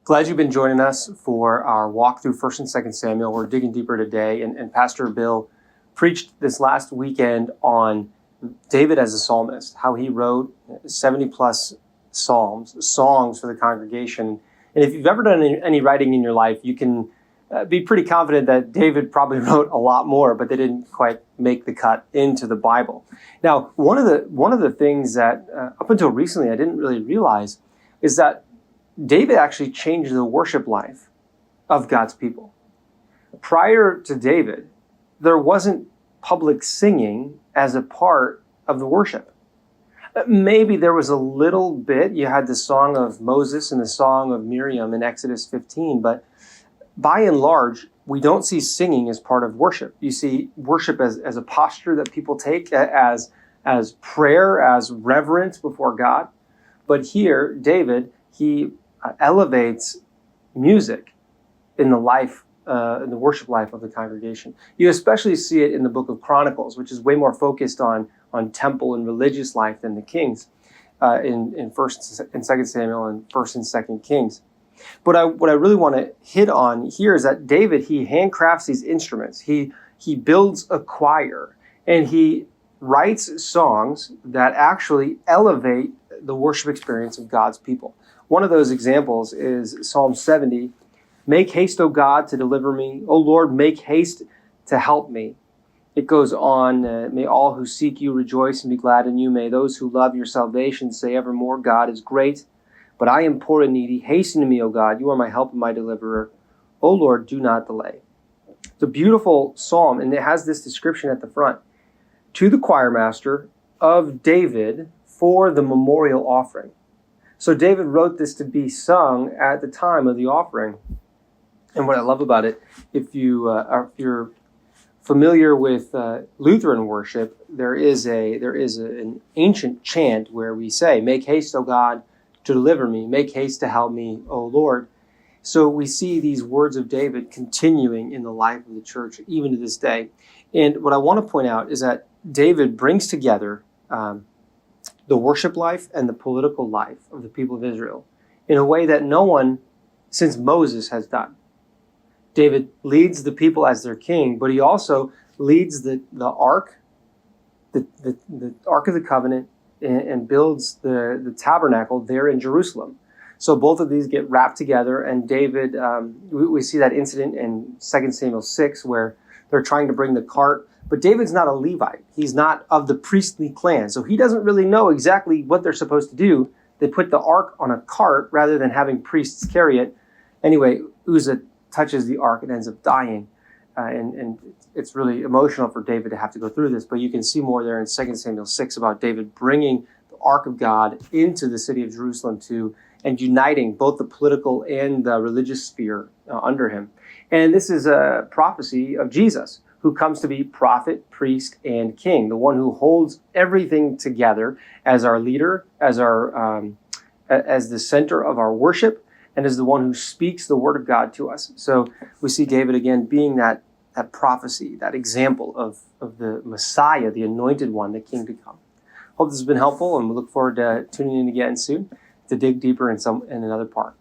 Glad you've been joining us for our walk through 1st and 2nd Samuel. We're digging deeper today, and Pastor Bill preached this last weekend on David as a psalmist, how he wrote 70-plus psalms, songs for the congregation. And if you've ever done any writing in your life, you can be pretty confident that David probably wrote a lot more, but they didn't quite make the cut into the Bible. Now, one of the things that up until recently I didn't really realize is that David actually changed the worship life of God's people. Prior to David, there wasn't public singing as a part of the worship. Maybe there was a little bit. You had the song of Moses and the song of Miriam in Exodus 15, but by and large, we don't see singing as part of worship. You see worship as a posture that people take, as prayer, as reverence before God. But here, David, he elevates music in the life, in the worship life of the congregation. You especially see it in the book of Chronicles, which is way more focused on temple and religious life than the Kings, in 1st and 2nd Samuel and 1st and 2nd Kings. But what I really want to hit on here is that David, he handcrafts these instruments. He builds a choir, and he writes songs that actually elevate the worship experience of God's people. One of those examples is Psalm 70. Make haste, O God, to deliver me. O Lord, make haste to help me. It goes on, may all who seek you rejoice and be glad in you. May those who love your salvation say evermore, God is great, but I am poor and needy. Hasten to me, O God. You are my help and my deliverer. O Lord, do not delay. It's a beautiful psalm, and it has this description at the front. To the choir master of David for the memorial offering. So David wrote this to be sung at the time of the offering. And what I love about it, if you're familiar with Lutheran worship, there is an ancient chant where we say, "Make haste, O God, to deliver me. Make haste to help me, O Lord." So we see these words of David continuing in the life of the church, even to this day. And what I want to point out is that David brings together the worship life and the political life of the people of Israel in a way that no one since Moses has done. David leads the people as their king, but he also leads the ark, the Ark of the Covenant, and builds the tabernacle there in Jerusalem. So both of these get wrapped together, and David, we see that incident in 2 Samuel 6 where they're trying to bring the cart. But David's not a Levite. He's not of the priestly clan. So he doesn't really know exactly what they're supposed to do. They put the ark on a cart rather than having priests carry it. Anyway, Uzzah touches the ark and ends up dying. And it's really emotional for David to have to go through this. But you can see more there in 2 Samuel 6 about David bringing the ark of God into the city of Jerusalem and uniting both the political and the religious sphere under him. And this is a prophecy of Jesus, who comes to be prophet, priest, and king, the one who holds everything together as our leader, as the center of our worship, and as the one who speaks the word of God to us. So we see David again being that prophecy, that example of the Messiah, the anointed one, the king to come. Hope this has been helpful, and we look forward to tuning in again soon to dig deeper in another part.